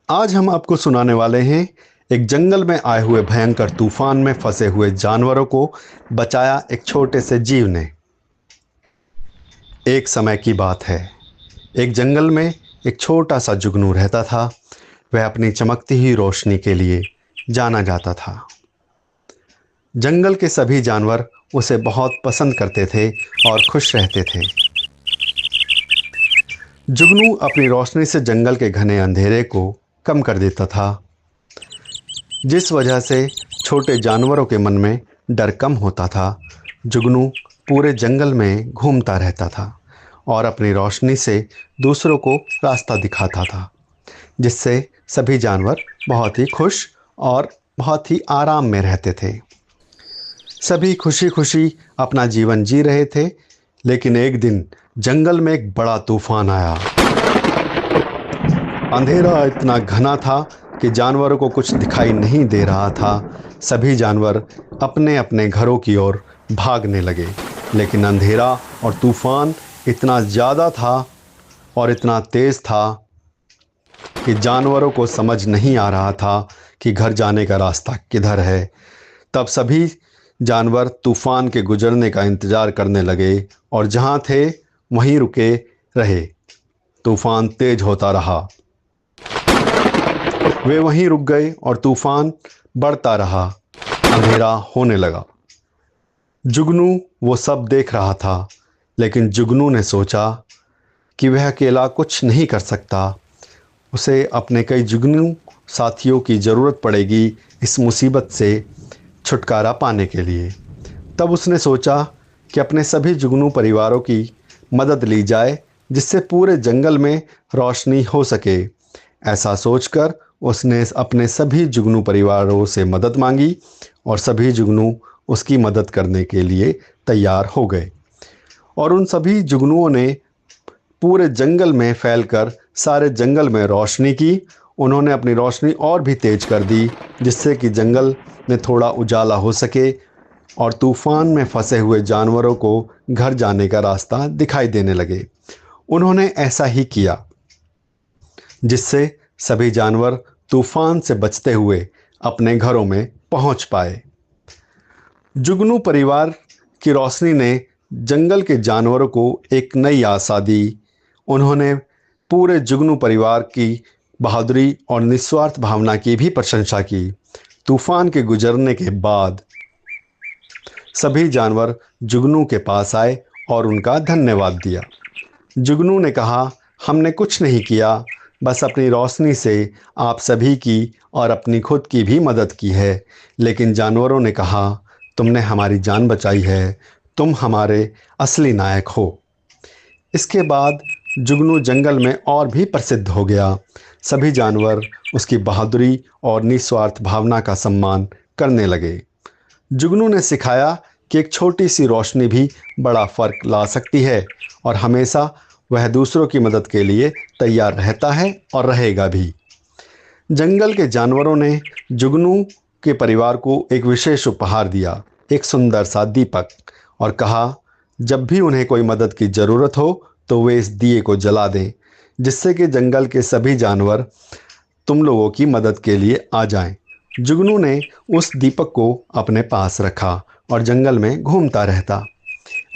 आज हम आपको सुनाने वाले हैं एक जंगल में आए हुए भयंकर तूफान में फंसे हुए जानवरों को बचाया एक छोटे से जीव ने। एक समय की बात है, एक जंगल में एक छोटा सा जुगनू रहता था। वह अपनी चमकती हुई रोशनी के लिए जाना जाता था। जंगल के सभी जानवर उसे बहुत पसंद करते थे और खुश रहते थे। जुगनू अपनी रोशनी से जंगल के घने अंधेरे को कम कर देता था, जिस वजह से छोटे जानवरों के मन में डर कम होता था। जुगनू पूरे जंगल में घूमता रहता था और अपनी रोशनी से दूसरों को रास्ता दिखाता था, जिससे सभी जानवर बहुत ही खुश और बहुत ही आराम में रहते थे। सभी खुशी खुशी अपना जीवन जी रहे थे। लेकिन एक दिन जंगल में एक बड़ा तूफान आया। अंधेरा इतना घना था कि जानवरों को कुछ दिखाई नहीं दे रहा था। सभी जानवर अपने अपने घरों की ओर भागने लगे। लेकिन अंधेरा और तूफान इतना ज़्यादा था और इतना तेज़ था कि जानवरों को समझ नहीं आ रहा था कि घर जाने का रास्ता किधर है। तब सभी जानवर तूफान के गुजरने का इंतज़ार करने लगे और जहाँ थे वहीं रुके रहे। तूफान तेज होता रहा, वे वहीं रुक गए और तूफान बढ़ता रहा। अंधेरा होने लगा। जुगनू वो सब देख रहा था, लेकिन जुगनू ने सोचा कि वह अकेला कुछ नहीं कर सकता। उसे अपने कई जुगनू साथियों की ज़रूरत पड़ेगी इस मुसीबत से छुटकारा पाने के लिए। तब उसने सोचा कि अपने सभी जुगनू परिवारों की मदद ली जाए, जिससे पूरे जंगल में रोशनी हो सके। ऐसा सोचकर उसने अपने सभी जुगनू परिवारों से मदद मांगी और सभी जुगनू उसकी मदद करने के लिए तैयार हो गए। और उन सभी जुगनुओं ने पूरे जंगल में फैलकर सारे जंगल में रोशनी की। उन्होंने अपनी रोशनी और भी तेज कर दी, जिससे कि जंगल में थोड़ा उजाला हो सके और तूफान में फंसे हुए जानवरों को घर जाने का रास्ता दिखाई देने लगे। उन्होंने ऐसा ही किया, जिससे सभी जानवर तूफान से बचते हुए अपने घरों में पहुंच पाए। जुगनू परिवार की रोशनी ने जंगल के जानवरों को एक नई आशा दी। उन्होंने पूरे जुगनू परिवार की बहादुरी और निस्वार्थ भावना की भी प्रशंसा की। तूफान के गुजरने के बाद सभी जानवर जुगनू के पास आए और उनका धन्यवाद दिया। जुगनू ने कहा, हमने कुछ नहीं किया, बस अपनी रोशनी से आप सभी की और अपनी खुद की भी मदद की है। लेकिन जानवरों ने कहा, तुमने हमारी जान बचाई है, तुम हमारे असली नायक हो। इसके बाद जुगनू जंगल में और भी प्रसिद्ध हो गया। सभी जानवर उसकी बहादुरी और निस्वार्थ भावना का सम्मान करने लगे। जुगनू ने सिखाया कि एक छोटी सी रोशनी भी बड़ा फ़र्क ला सकती है और हमेशा वह दूसरों की मदद के लिए तैयार रहता है और रहेगा भी। जंगल के जानवरों ने जुगनू के परिवार को एक विशेष उपहार दिया, एक सुंदर सा दीपक, और कहा जब भी उन्हें कोई मदद की ज़रूरत हो तो वे इस दिए को जला दें, जिससे कि जंगल के सभी जानवर तुम लोगों की मदद के लिए आ जाएं। जुगनू ने उस दीपक को अपने पास रखा और जंगल में घूमता रहता।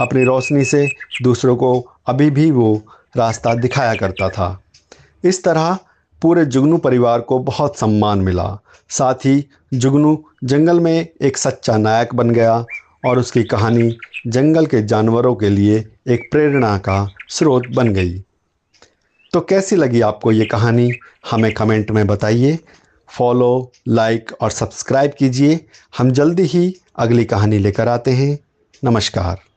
अपनी रोशनी से दूसरों को अभी भी वो रास्ता दिखाया करता था। इस तरह पूरे जुगनू परिवार को बहुत सम्मान मिला। साथ ही जुगनू जंगल में एक सच्चा नायक बन गया और उसकी कहानी जंगल के जानवरों के लिए एक प्रेरणा का स्रोत बन गई। तो कैसी लगी आपको ये कहानी, हमें कमेंट में बताइए। फॉलो, लाइक और सब्सक्राइब कीजिए। हम जल्दी ही अगली कहानी लेकर आते हैं। नमस्कार।